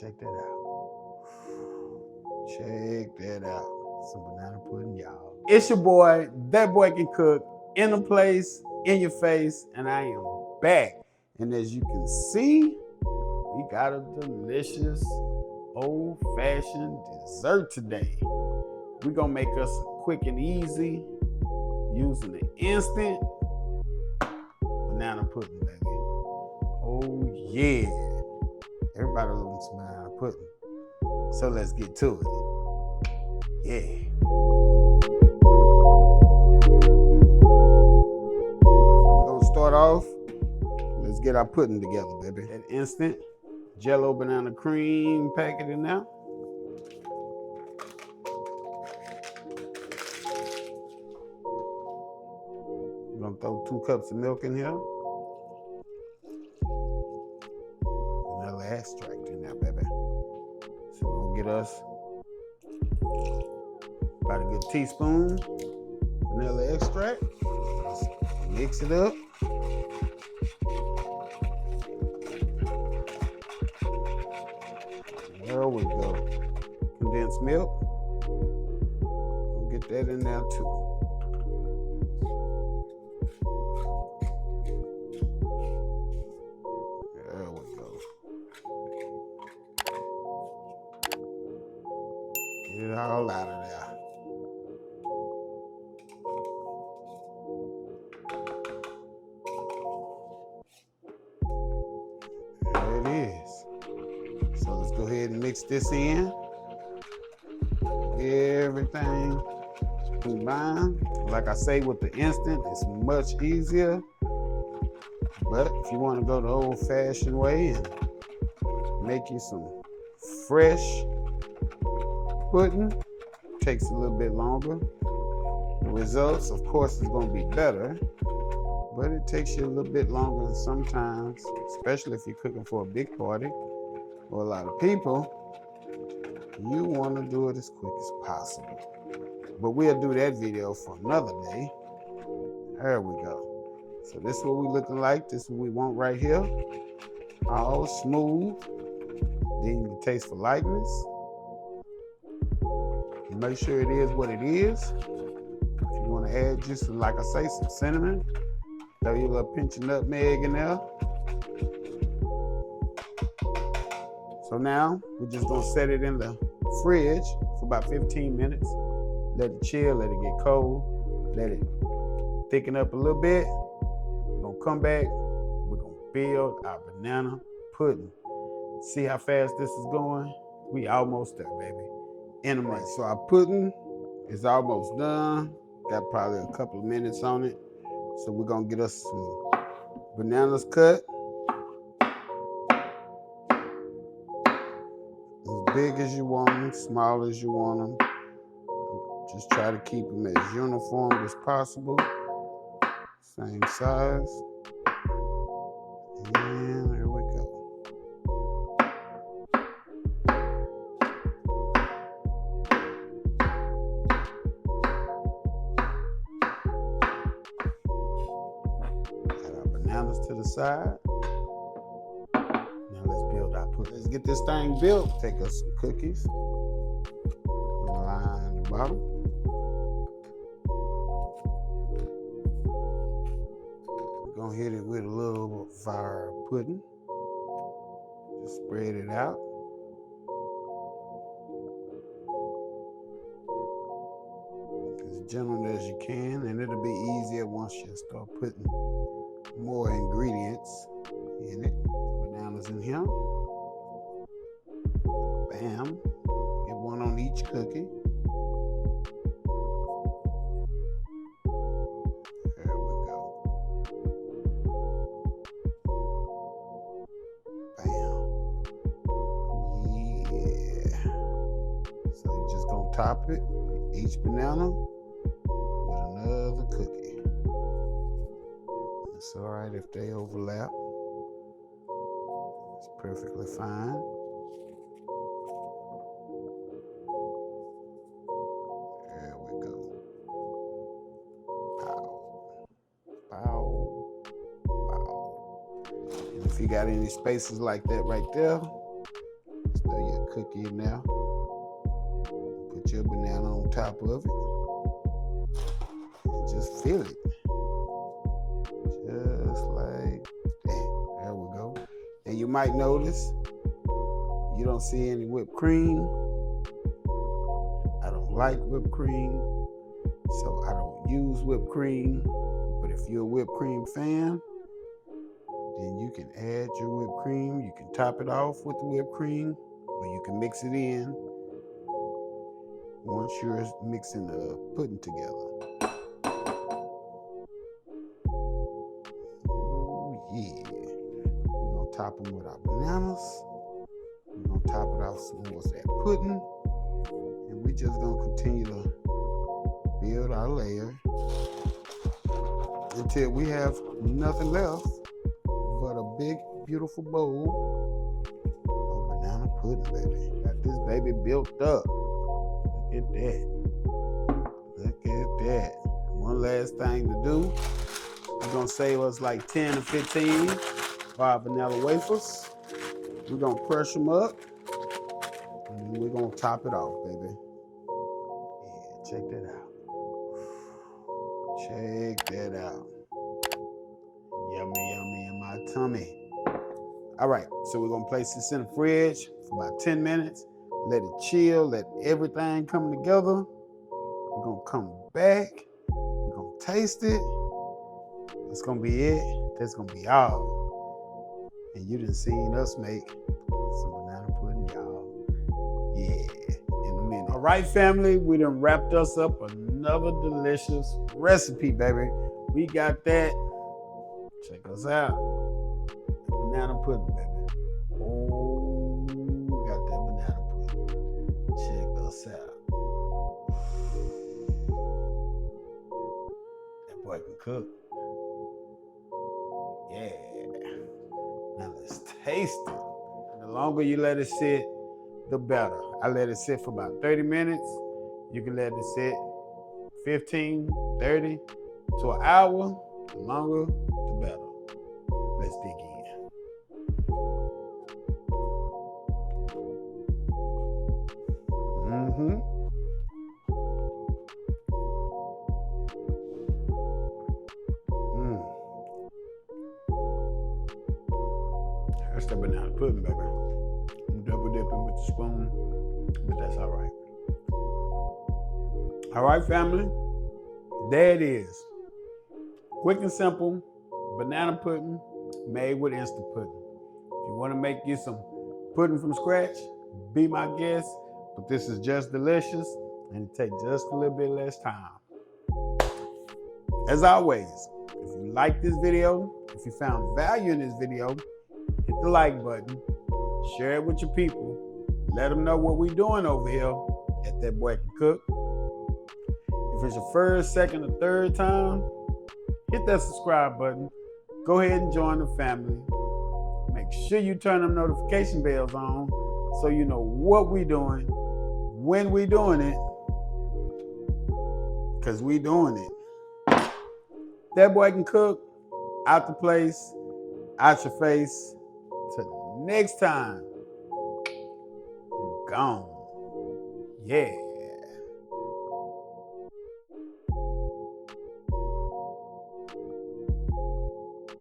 Check that out. Check that out. Some banana pudding, y'all. It's your boy, That Boy Can Cook, in the place, in your face, and I am back. And as you can see, we got a delicious old-fashioned dessert today. We're gonna make us quick and easy using the instant banana pudding, baby. Oh yeah. Everybody loves some banana pudding. So let's get to it. Yeah. So we're gonna start off. Let's get our pudding together, baby. That instant Jello banana cream packet in there. We're gonna throw 2 cups of milk in here. Vanilla extract in there, baby. So we're gonna get us about a good teaspoon vanilla extract. Let's mix it up. There we go. Condensed milk. We'll get that in there too. There we go. Get it all out of there. There it is. So let's go ahead and mix this in. Everything combined. Like I say, with the instant, it's much easier. But if you want to go the old-fashioned way and make you some fresh pudding, takes a little bit longer. The results, of course, is going to be better, but it takes you a little bit longer sometimes, especially if you're cooking for a big party or a lot of people. You want to do it as quick as possible. But we'll do that video for another day. There we go. So this is what we're looking like. This is what we want right here. All smooth. Then you can taste for lightness. Make sure it is what it is. If you want to add just, like I say, some cinnamon, throw your little pinch of nutmeg in there. So now we're just gonna set it in the fridge for about 15 minutes. Let it chill, let it get cold, let it thicken up a little bit. We're gonna come back, we're gonna build our banana pudding. See how fast this is going? We almost there, baby. In a minute. So our pudding is almost done. Got probably a couple of minutes on it. So we're gonna get us some bananas cut. As big as you want them, small as you want them. Just try to keep them as uniform as possible. Same size. And there we go. Got our bananas to the side. Now let's build our pudding. Let's get this thing built. Take us some cookies. Line the bottom. We're gonna hit it with a little fire pudding. Just spread it out. As gentle as you can, and it'll be easier once you start putting more ingredients in it. Bananas in here. Bam. Get one on each cookie. There we go. Bam. Yeah. So you're just gonna top it, each banana, with another cookie. It's all right if they overlap. It's perfectly fine. There we go. Pow. Pow. Pow. And if you got any spaces like that right there, just throw cookie in there. Put your banana on top of it. And just fill it. Just like that. There we go. And you might notice you don't see any whipped cream. I don't like whipped cream, so I don't use whipped cream. But if you're a whipped cream fan, then you can add your whipped cream. You can top it off with the whipped cream, or you can mix it in once you're mixing the pudding together. Oh yeah. We're gonna top them with our bananas. We're gonna top it off some more of that pudding. And we're just gonna continue to build our layer until we have nothing left but a big, beautiful bowl of banana pudding, baby. Got this baby built up. Look at that. Look at that. One last thing to do. We're gonna save us like 10 or 15 for our vanilla wafers. We're gonna crush them up, and then we're gonna top it off, baby. Yeah, check that out. Check that out. Yummy, yummy in my tummy. All right, so we're gonna place this in the fridge for about 10 minutes. Let it chill, let everything come together. We're gonna come back. We're gonna taste it. That's gonna be it. That's gonna be all. And you done seen us make some banana pudding, y'all. Yeah, in a minute. All right, family, we done wrapped us up another delicious recipe, baby. We got that. Check us out. Banana pudding, baby. Oh, we got that banana pudding. Check us out. That boy can cook. Yeah. Now let's taste it. And the longer you let it sit, the better. I let it sit for about 30 minutes. You can let it sit 15, 30 to an hour. The longer, the better. Let's dig in. That's the banana pudding, baby. I'm double dipping with the spoon, but that's all right. All right, family. There it is. Quick and simple banana pudding made with instant pudding. If you want to make you some pudding from scratch, be my guest. But this is just delicious and it takes just a little bit less time. As always, if you like this video, if you found value in this video, hit the like button, share it with your people, let them know what we're doing over here at That Boy Can Cook. If it's your first, second, or third time, hit that subscribe button. Go ahead and join the family. Make sure you turn them notification bells on so you know what we're doing, when we're doing it, because we're doing it. That Boy Can Cook, out the place, out your face. Till next time, I'm gone. Yeah.